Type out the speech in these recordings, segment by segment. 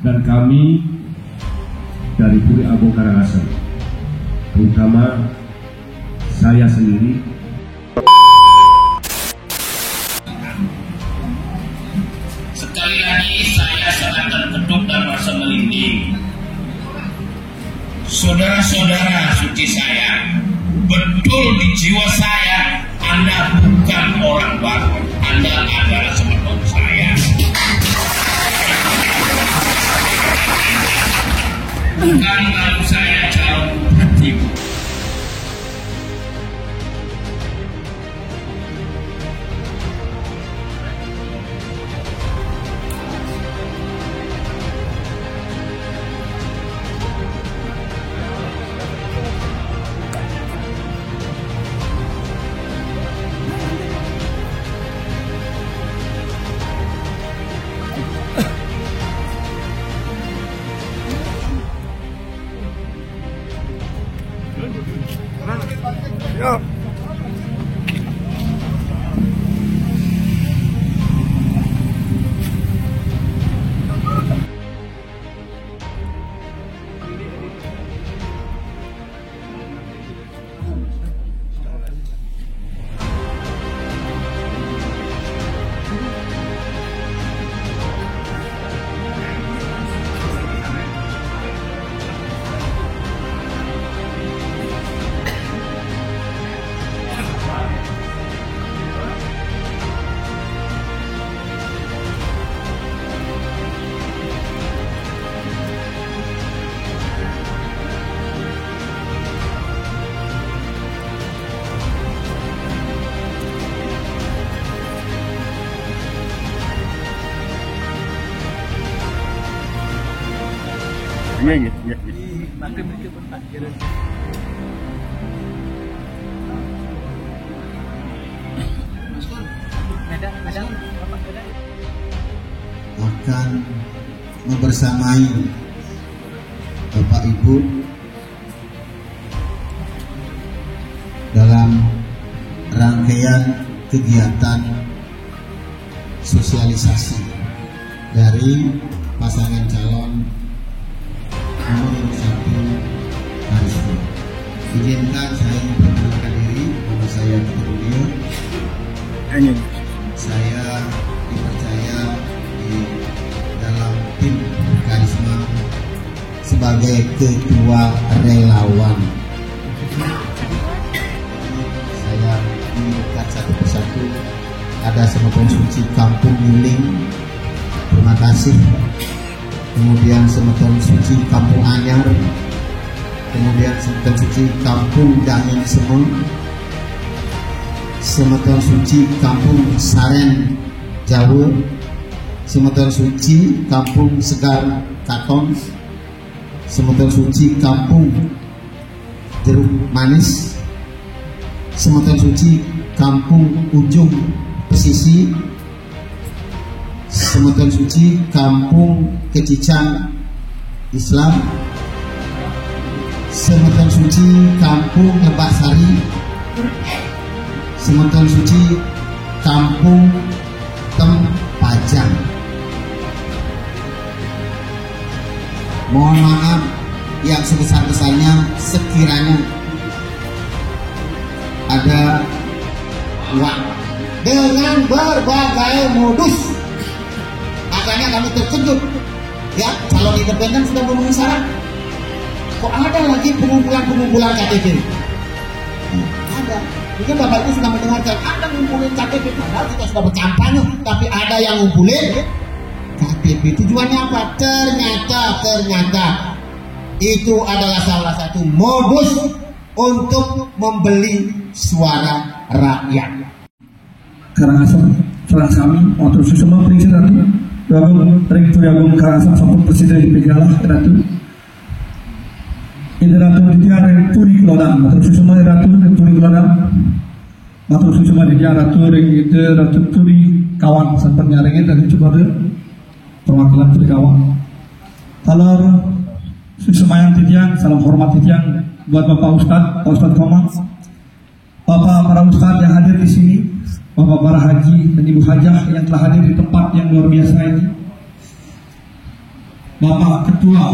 dan kami dari Puri Agung Karangasem, terutama saya sendiri, sekali lagi saya sangat terketuk dan merasa merinding. Saudara-saudara suci saya, betul di jiwa saya Anda bukan orang baru, Anda adalah semeton saya. Bukan baru saya calon bupati. Yo. Iya. Akan membersamai Bapak Ibu dalam rangkaian kegiatan sosialisasi dari pasangan calon nomor 1 Karisma. Izinkan saya memperkenalkan diri, nama saya Budi. Saya dipercaya di dalam tim Karisma sebagai ketua relawan. Saya mengingat satu persatu, ada Semeton Suci Kampung Yuling, terima kasih. Kemudian Semeton Suci Kampung Anyar, kemudian Semeton Suci Kampung Dangin Semeng, Semeton Suci Kampung Saren Jawa, Semeton Suci Kampung Segar Katon, Semeton Suci Kampung Jeruk Manis, Semeton Suci Kampung Ujung Pesisi, Semeton Suci Kampung Kecicang Islam, Semeton Suci Kampung Lebak Sari, Semeton Suci Kampung Tempajang. Mohon maaf yang sebesar-besarnya sekiranya ada uang dengan berbagai modus. Makanya kami terkejut, ya, calon independen sudah memenuhi syarat, kok ada lagi pengumpulan KTP? Ada. Mungkin Bapak Ibu sudah mendengarkan, ada ngumpulin KTP, padahal kita sudah berkampanye, tapi ada yang ngumpulin KTP. Tujuannya apa? Ternyata itu adalah salah satu modus untuk membeli suara rakyat. Karangasem, salah kami, motor susuma prinsip ratu, Agung, Rektor Agung Karangasem, sampun Presiden Dipegalah ratu. Ini ratu dia Rektor Kelodan, motor susuma ratu Rektor Kelodan, motor susuma dia ratu Rektor Turi Kawan, sempat nyaringin dari coba perwakilan Turi Kawan. Kalau susumayan titiang, salam hormat titiang buat Bapak Ustadz, Pak Ustadz Komang, Bapak para Ustadz yang hadir di sini, Bapak para haji dan Ibu Hajah yang telah hadir di tempat yang luar biasa ini. Bapak Ketua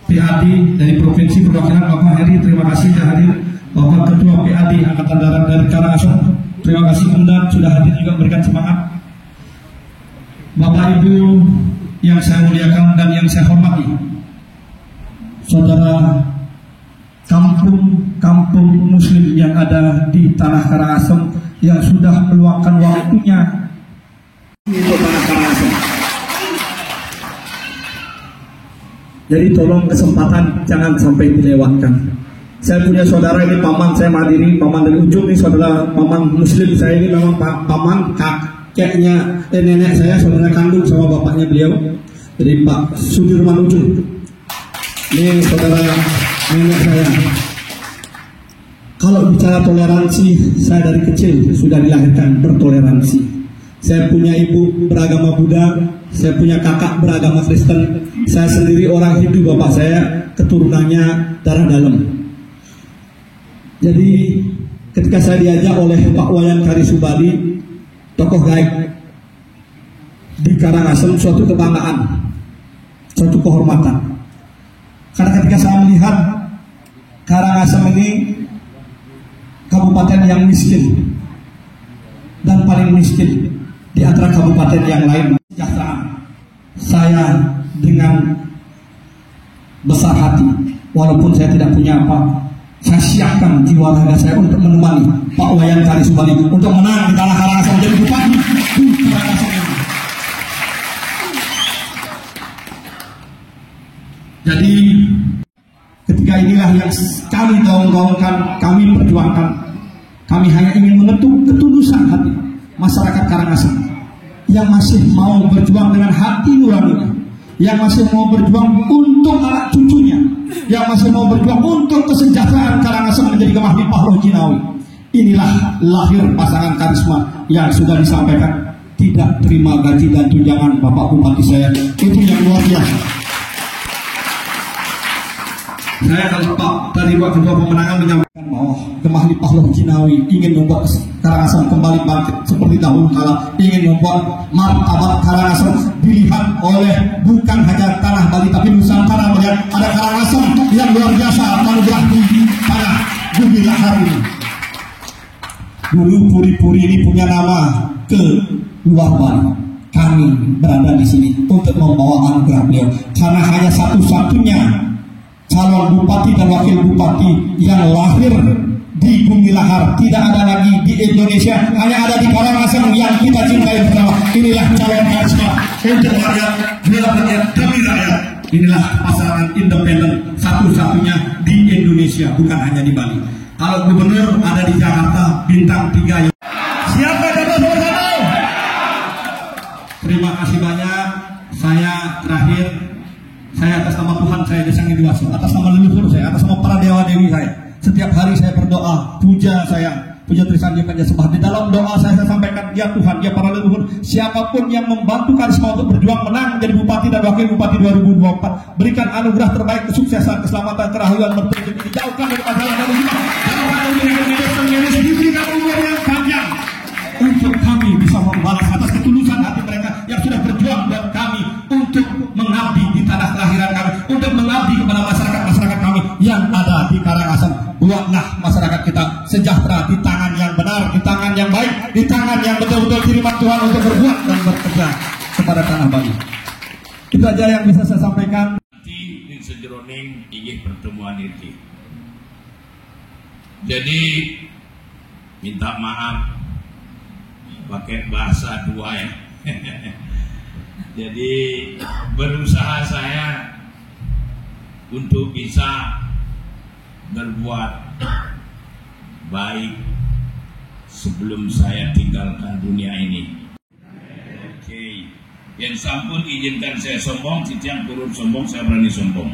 PAD dari Provinsi Perwakilan Bapak Heri, terima kasih sudah hadir. Bapak Ketua PAD Angkatan Darat dari Karangasem, terima kasih Anda sudah hadir juga memberikan semangat. Bapak Ibu yang saya muliakan dan yang saya hormati, saudara kampung Muslim yang ada di Tanah Karangasem yang sudah meluangkan waktunya untuk Tanah Karangasem. Jadi tolong kesempatan jangan sampai dilewatkan. Saya punya saudara ini paman saya menghadiri, paman dari ujung ini saudara paman Muslim saya ini memang paman kakeknya nenek saya, saudara kandung sama bapaknya beliau. Jadi Pak Sudirman Ujung. Ini saudara nenek saya. Kalau bicara toleransi, saya dari kecil sudah dilahirkan bertoleransi. Saya punya ibu beragama Buddha, saya punya kakak beragama Kristen. Saya sendiri orang Hindu, bapak saya keturunannya darah dalam. Jadi ketika saya diajak oleh Pak Wayan Karisubadi, tokoh gaib di Karangasem, suatu kebanggaan, suatu kehormatan. Karena ketika saya melihat Karangasem ini kabupaten yang miskin dan paling miskin di antara kabupaten yang lain, kesejahteraan, saya dengan besar hati, walaupun saya tidak punya apa, saya siapkan jiwa raga saya untuk menemani Pak Wayan Karisubadi untuk menang di Tanah Karangasem menjadi bupati di Karangasem. Jadi ketika inilah yang kami gaung-gaungkan, kami perjuangkan. Kami hanya ingin mengetuk ketulusan hati masyarakat Karangasem yang masih mau berjuang dengan hati nuraninya, yang masih mau berjuang untuk anak cucunya, yang masih mau berjuang untuk kesejahteraan Karangasem menjadi Gemah Limpah Loh Jinawi. Inilah lahir pasangan karisma yang sudah disampaikan, tidak terima gaji dan tunjangan Bapak Bupati saya. Itu yang luar biasa. Saya kalau Pak dari Pak Ketua Pemenangan menyampaikan bahwa Gemah Limpah Loh Jinawi ingin membuat Karangasem kembali bangkit seperti dahulu kala, ingin membuat martabat Karangasem dilihat oleh bukan hanya tanah Bali tapi Nusantara, melihat ada Karangasem yang luar biasa anugerah pada bumi lahar ini. Dulu Puri-Puri ini punya nama ke luar Bali. Kami berada di sini untuk membawa anugerah beliau karena hanya satu-satunya calon bupati dan wakil bupati yang lahir di bumi lahar, tidak ada lagi di Indonesia, hanya ada di Karangasem yang kita cintai bersama. Inilah calon karisma untuk rakyat, bela rakyat demi rakyat. Inilah pasangan independen satu-satunya di Indonesia, bukan hanya di Bali. Kalau gubernur ada di Jakarta, bintang 3. Siapa dapat bersama? Terima kasih banyak. Saya terakhir, saya atas nama Tuhan saya Desa Ngidiwaso, atas nama leluhur saya, atas nama para dewa dewi saya, setiap hari saya berdoa, puja Trisandi Panjang Sembah. Di dalam doa saya sampaikan, ya Tuhan, ya para leluhur, siapapun yang membantu karisma untuk berjuang menang menjadi bupati dan wakil bupati 2024, berikan anugerah terbaik, kesuksesan, keselamatan, kerahian, berterima, dijauhkan dari masalah dan musibah, diberikan umur yang panjang untuk kami bisa membalas atas ketulusan hati mereka yang sudah berjuang buat kami untuk mengabdi di tanah kelahiran kami, untuk mengabdi kepada masyarakat kami yang ada di Karangasem. Buatlah masyarakat kita sejahtera di tangan yang benar, di tangan yang baik, di tangan yang betul-betul kiriman Tuhan untuk berbuat dan bekerja kepada tanah Bali. Itu aja yang bisa saya sampaikan. Di sejeroning ingin pertemuan itu. Jadi minta maaf pakai bahasa dua ya. Jadi berusaha saya untuk bisa berbuat baik sebelum saya tinggalkan dunia ini. Oke, yang sampun izinkan saya sombong, setiap turun sombong saya berani sombong.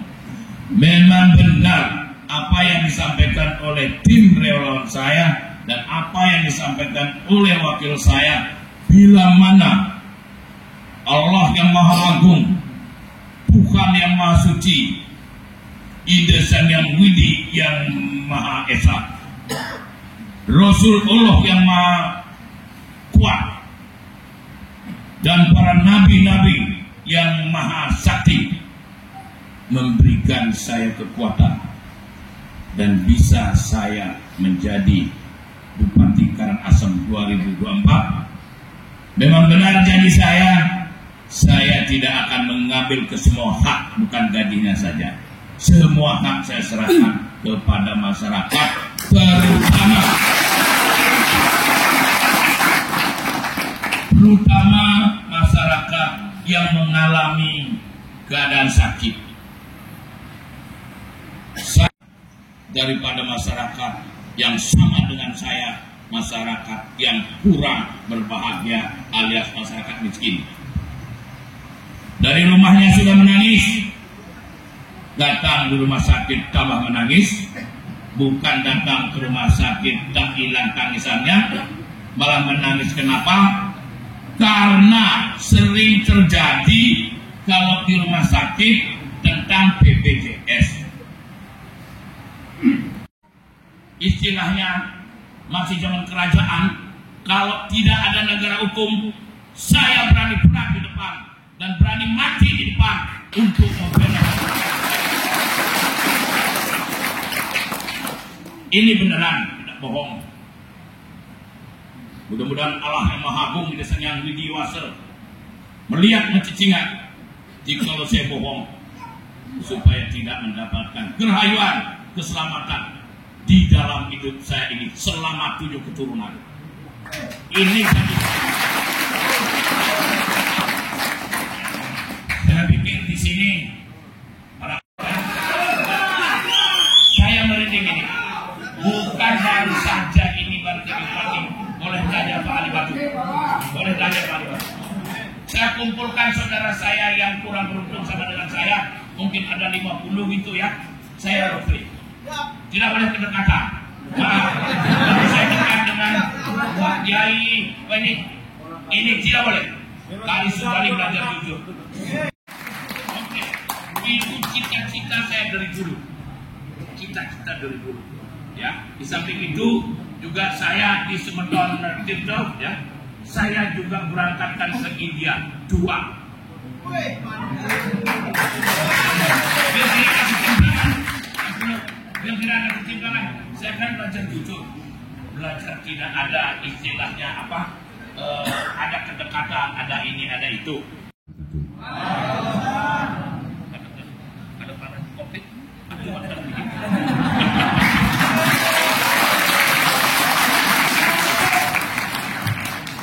Memang benar apa yang disampaikan oleh tim relawan saya dan apa yang disampaikan oleh wakil saya, bila mana Allah yang Maha Agung, Tuhan yang Maha Suci, Indesan yang Widi yang Maha Esa, Rasulullah yang Maha Kuat, dan para nabi-nabi yang Maha Sakti, memberikan saya kekuatan dan bisa saya menjadi Bupati Karangasem 2024. Memang benar janji saya tidak akan mengambil ke semua hak, bukan gajinya saja. Semua hak saya serahkan kepada masyarakat, terutama masyarakat yang mengalami keadaan sakit. Daripada masyarakat yang sama dengan saya, masyarakat yang kurang berbahagia alias masyarakat miskin. Dari rumahnya sudah menangis, datang di rumah sakit tambah menangis, bukan datang ke rumah sakit tak hilang tangisannya, malah menangis. Kenapa? Karena sering terjadi kalau di rumah sakit tentang BPJS. Istilahnya masih zaman kerajaan, kalau tidak ada negara hukum, saya berani perang di depan dan berani mati di depan untuk membela. Ini beneran, tidak bohong. Mudah-mudahan Allah yang Maha Agung di desa yang widiwasa melihat mencicingan jika saya bohong, supaya tidak mendapatkan kerahayuan, keselamatan di dalam hidup saya ini selama 7 keturunan. Ini saya pikir di sini saya merinding ini. Bukan baru saja ini baru dinikmati oleh Raja Pak Ali Batu, oleh Raja Pak Ali Batu. Saya kumpulkan saudara saya yang kurang beruntung sama dengan saya, mungkin ada 50 itu ya. Saya refree. Tidak boleh kedekatan. Kalau saya dekat dengan Pak Kiai, ini tidak boleh. Kali sekali belajar jujur. Oke, itu cita-cita saya dari dulu. Cita-cita dari dulu. Ya, di samping itu juga saya di Semeton Tirto, ya, saya juga berangkatkan ke India 2. Biar tidak ada ketimpangan, saya kan belajar jujur, belajar tidak ada istilahnya apa, ada kedekatan, ada ini, ada itu. Ada panas COVID,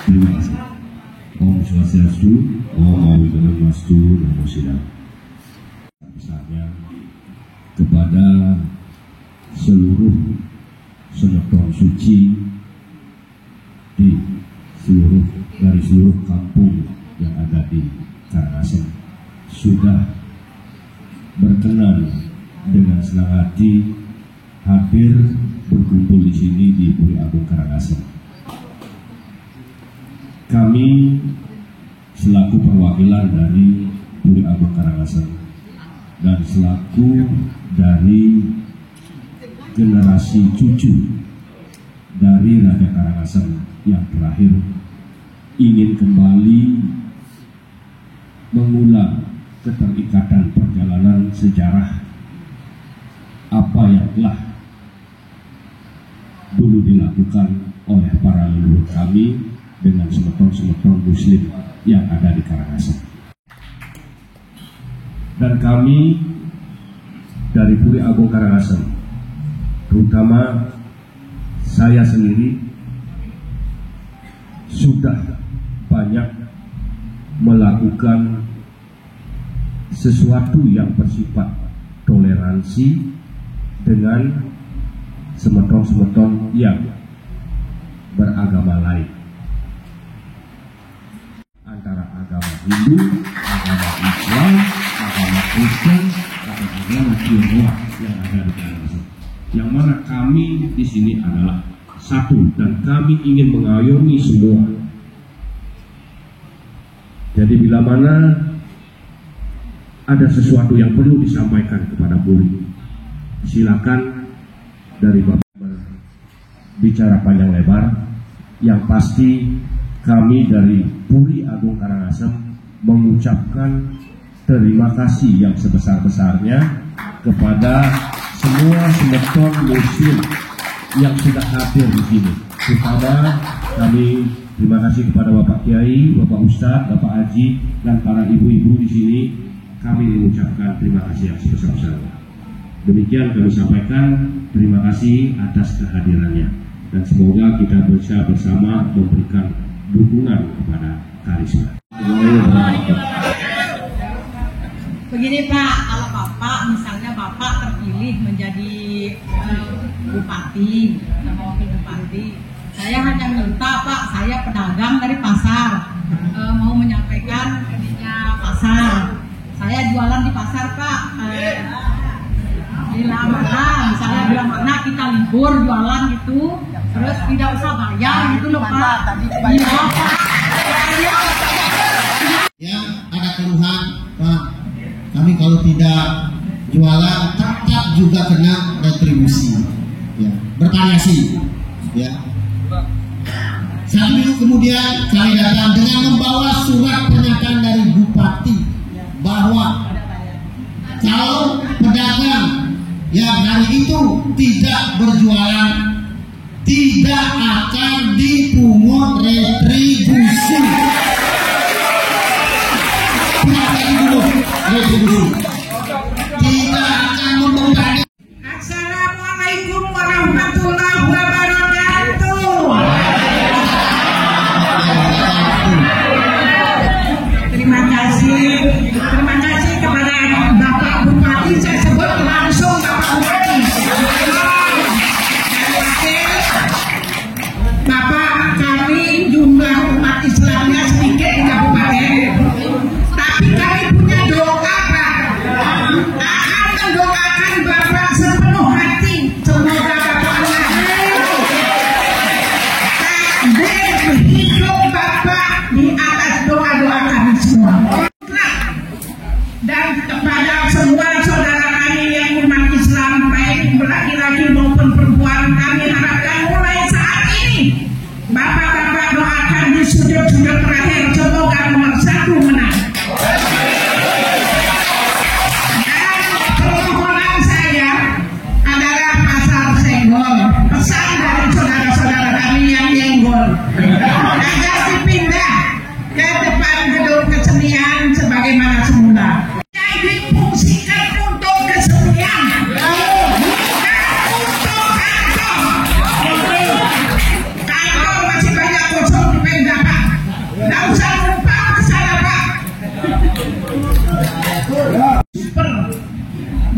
Terima kasih. Om Swastiastu, Om Awidanastu, Namo Buddhaya. Besarnya kepada seluruh Semeton suci di seluruh kampung yang ada di Karangasem sudah berkenan dengan senang hati hadir berkumpul di sini di Puri Agung Karangasem. Kami selaku perwakilan dari Puri Agung Karangasem dan selaku dari generasi cucu dari Raja Karangasem yang terakhir ingin kembali mengulang keterikatan perjalanan sejarah apa yang telah dulu dilakukan oleh para leluhur kami dengan semeton-semeton muslim yang ada di Karangasem. Dan kami dari Puri Agung Karangasem, terutama saya sendiri, sudah banyak melakukan sesuatu yang bersifat toleransi dengan semeton-semeton yang beragama lain, antara agama Hindu, agama Islam, agama Kristen, atau agama Tionghoa yang ada di Karangasem. Yang mana kami di sini adalah satu dan kami ingin mengayomi semua. Jadi bila mana ada sesuatu yang perlu disampaikan kepada Puri, silakan dari Bapak berbicara panjang lebar. Yang pasti kami dari Puri Agung Karangasem mengucapkan terima kasih yang sebesar-besarnya kepada semua semeton muslim yang sudah hadir di sini. Kepada kami terima kasih kepada Bapak Kiai, Bapak Ustadz, Bapak Haji, dan para ibu-ibu di sini. Kami mengucapkan terima kasih yang sebesar-besarnya. Demikian kami sampaikan, terima kasih atas kehadirannya, dan semoga kita bisa bersama memberikan dukungan kepada Karisma. Begini Pak, kalau Bapak misalnya Bapak terpilih menjadi bupati atau wakil bupati, saya hanya minta Pak, saya pedagang dari pasar, mau menyampaikan ininya pasar. Saya jualan di pasar Pak, bila mana, misalnya bila mana kita libur jualan gitu, terus tidak usah bayar gitu loh Pak. Iya Pak. Ya, ada keluhan Pak, kami kalau tidak jualan tetap juga kena retribusi, ya, bervariasi, ya. Satu minggu kemudian kami datang dengan membawa surat pernyataan dari bupati bahwa kalau pedagang yang hari itu tidak berjualan tidak akan dipungut retribusi. Tidak akan membebani. Assalamualaikum warahmatullahi wabarakatuh. Terima kasih kepada Bapak Bupati. Saya sebut langsung Bapak Bupati. Bapak, kami jumlah umat Islamnya sedikit di kabupaten, tapi kami punya doa Pak. Akan mendoakan Bapak sepenuh hati. Semoga Bapak takdir hidup Bapak di atas doa-doa kami semua. Dan kepada semua saudara kami yang umat Islam, baik laki-laki maupun perempuan, kami harapkan mulai saat ini Bapak-bapak doakan di sudut-sudut terakhir, semoga nomor 1 menang. Dan permohonan saya adalah pasar senggol. Pesan dari saudara-saudara kami yang nyenggol agar dipindah ke depan gedung kesenian sebagaimana semula. Difungsikan untuk kesenian, bukan untuk kantor masih banyak kosong di Pemda Pak. Nggak usah lupa ke sana Pak.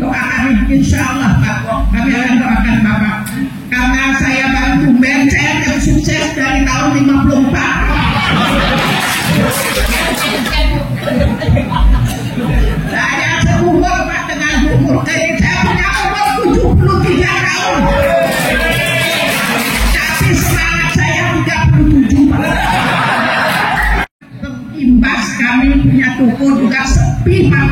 Doa kami, insya Allah Pak, kami akan doakan Bapak. Karena saya bantu band, saya yang sukses dari tahun 54. Saya seumur Pak dengan umur saya punya umur 73 tahun. Tapi semangat saya 37 Pak. Imbas kami punya toko juga sepi Pak.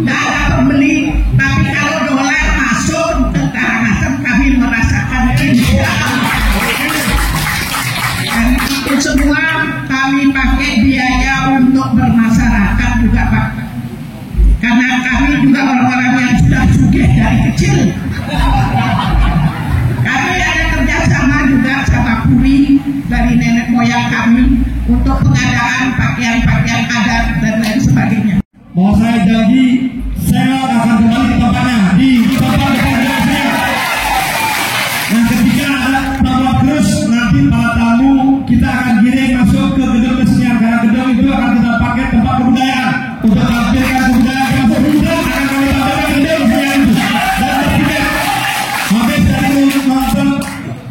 Tidak ada pembeli. Tapi kalau dolar masuk ke Karangasem kami merasakan ini. Dan itu semua kami pakai biaya untuk bermasyarakat juga Pak. Karena kami juga orang-orang yang sudah sugih dari kecil. Kami ada kerjasama juga sama Puri dari nenek moyang kami untuk pengadaan pakaian-pakaian adat dan lain sebagainya. Bahwa saya janji saya akan kembali ke tempatnya di tempat saya. Nah, ketika ada Bapak terus nanti para tamu kita akan giring masuk ke gedung kesenian, karena gedung itu akan kita pakai tempat kebudayaan untuk tampilkan kebudayaan yang berbeda, akan kami tampilkan gedung kesenian itu. Dan ketika habis dari nonton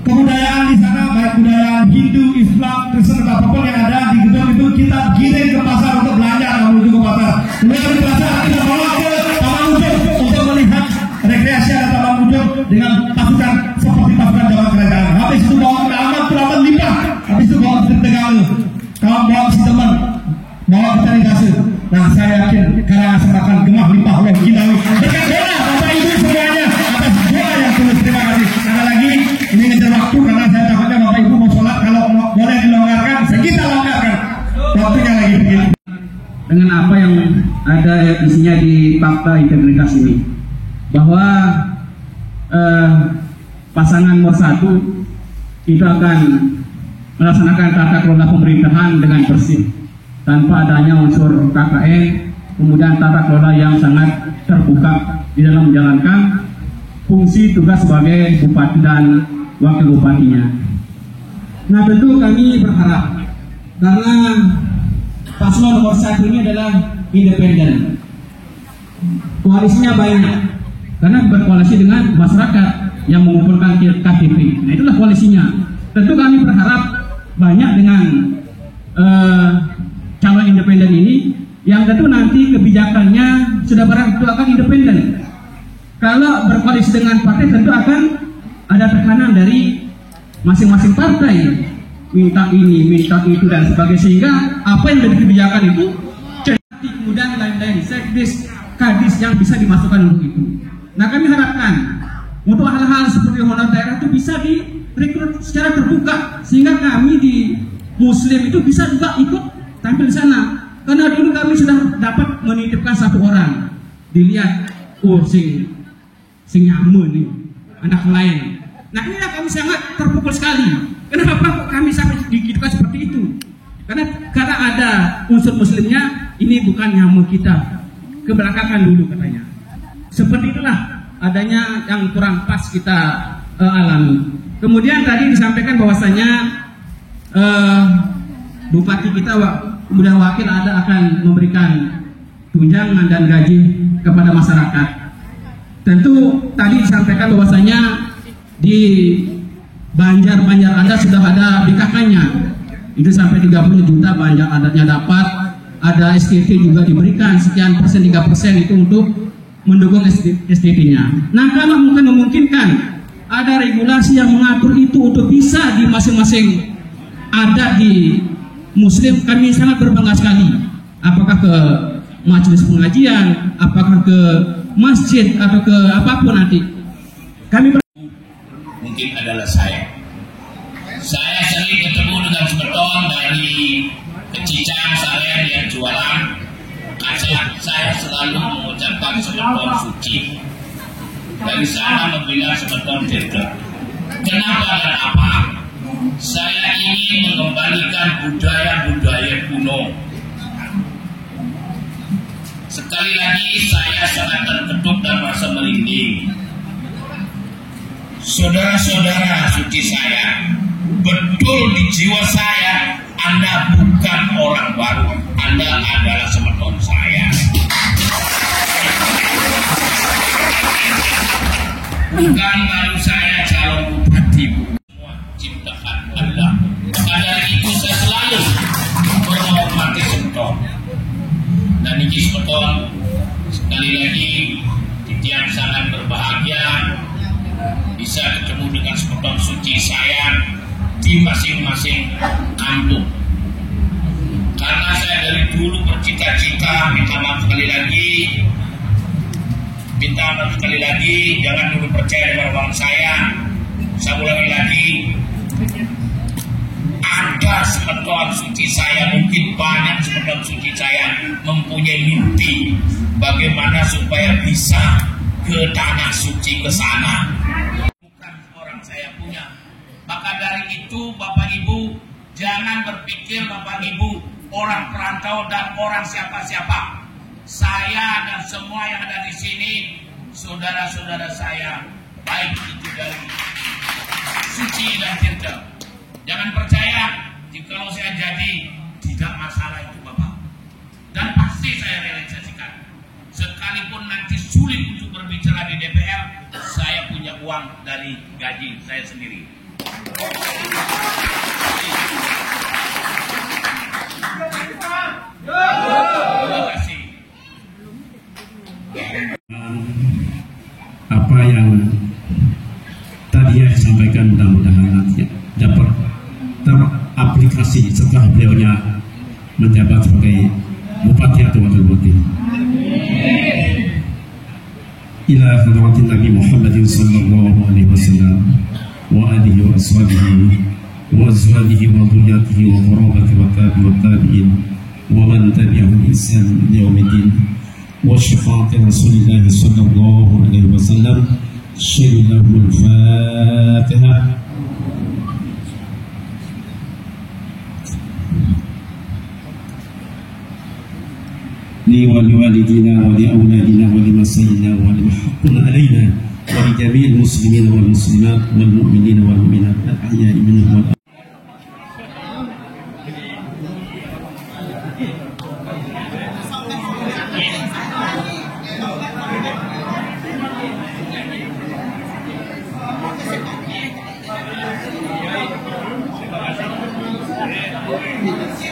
kebudayaan di sana, baik budaya Hindu, Islam, Kristen, apapun yang ada di gedung itu, kita giring ke pasar untuk belanja, menuju ke pasar. Kemudian di pasar kita bawa ke Taman Ujung untuk melihat rekreasi ada Taman Ujung dengan pasukan seperti pasukan Jawa Kerajaan. Habis itu bawa peramat limpah, habis itu bawa ke Tegal, kalau bawa si teman, bawa ke Tanigase. Nah, saya yakin Karangasem akan gemah limpah oleh kita. Berkat doa Bapak Ibu semuanya atas doa yang tulus. Terima kasih. Ada lagi, ini ngejar waktu karena saya takutnya Bapak Ibu mau sholat, kalau boleh dilonggarkan, kita longgarkan. Waktunya lagi begini. Dengan apa yang ada di fakta integritas ini, bahwa pasangan nomor 1 itu akan melaksanakan tata kelola pemerintahan dengan bersih, tanpa adanya unsur KKN, kemudian tata kelola yang sangat terbuka di dalam menjalankan fungsi tugas sebagai bupati dan wakil bupatinya. Nah, tentu kami berharap, karena paslon nomor 1 ini adalah independen, koalisinya banyak, karena berkoalisi dengan masyarakat yang mengumpulkan KTP. Nah, itulah koalisinya. Tentu kami berharap banyak dengan calon independen ini, yang tentu nanti kebijakannya sudah barang tentu akan independen. Kalau berkoalisi dengan partai tentu akan ada tekanan dari masing-masing partai, minta ini, minta itu dan sebagainya, sehingga apa yang menjadi kebijakan itu kemudian lain-lain sekdis, kadis yang bisa dimasukkan untuk itu. Nah, kami harapkan untuk hal-hal seperti honor daerah itu bisa direkrut secara terbuka, sehingga kami di Muslim itu bisa juga ikut tampil di sana. Karena dulu kami sudah dapat menitipkan 1 orang, dilihat, oh sing nyamun nih, anak lain. Nah, inilah kami sangat terpukul sekali. Kenapa kami sampai dikitukan seperti itu? Karena ada unsur Muslimnya, ini bukan nyamuk kita, kebelakangkan dulu katanya. Seperti itulah adanya yang kurang pas kita alami. Kemudian tadi disampaikan bahwasanya bupati kita kemudian wakil ada akan memberikan tunjangan dan gaji kepada masyarakat. Tentu tadi disampaikan bahwasanya di Banjar Anda sudah ada BKK-nya, itu sampai 30 juta Banjar adatnya dapat, ada STT juga diberikan sekian persen, 3% itu untuk mendukung STT-nya. Nah, kalau mungkin memungkinkan ada regulasi yang mengatur itu untuk bisa di masing-masing adat di Muslim, kami sangat berbangga sekali. Apakah ke majelis pengajian, apakah ke masjid atau ke apapun nanti, kami mungkin adalah saya sering ketemu dengan sebeton dari Kecicang, saya yang jualan kaca. Saya selalu mengucapkan sebeton suci. Dari sana membina sebeton tidak. Kenapa dan apa? Saya ingin mengembalikan budaya-budaya kuno. Sekali lagi saya sangat terketuk dan merasa merinding. Saudara-saudara suci saya, betul di jiwa saya, Anda bukan orang baru, Anda adalah semeton saya. Bukan baru saya calon bupati, semua ciptaan Allah. Maka dari itu saya selalu menghormati semeton. Dan ini semeton, sekali lagi Titian sangat berbahagia bisa ketemu dengan semeton suci saya di masing-masing kampung. Karena saya dari dulu bercita-cita, minta maaf sekali lagi, jangan dulu percaya dengan orang saya ulangi lagi, ada semeton suci saya, mungkin banyak semeton suci saya mempunyai mimpi bagaimana supaya bisa ke tanah suci, ke sana. Bukan orang saya punya. Maka dari itu Bapak Ibu jangan berpikir Bapak Ibu orang perantau dan orang siapa-siapa. Saya dan semua yang ada di sini saudara-saudara saya, baik itu dari suci dan tirta. Jangan percaya jika saya jadi tidak masalah itu Bapak. Dan pasti saya realisasikan. Sekalipun nanti sulit untuk berbicara di DPR, saya punya uang dari gaji saya sendiri. Terima kasih. Apa yang tadi yang disampaikan mudah-mudahan nanti dapat teraplikasi setelah beliaunya menjabat sebagai bupati atau wakil bupati. Ila hadratin Nabi Muhammadin sallallahu alaihi wasallam wa alihi wa ashabihi wa azwajihi wa dhurriyyatihi wa qarabatihi wa tabi'in wa man tabi'ahum bi ihsan ila yaumiddin. وشفاعة رسول الله صلى الله عليه وسلم. شهد له الفاتحة. لي ولوالدينا ولأولادنا ولمسيدنا ولمحق علينا ولجميع المسلمين والمسلمات والمؤمنين والمؤمنات الأحياء منهم والأموات. Terima kasih.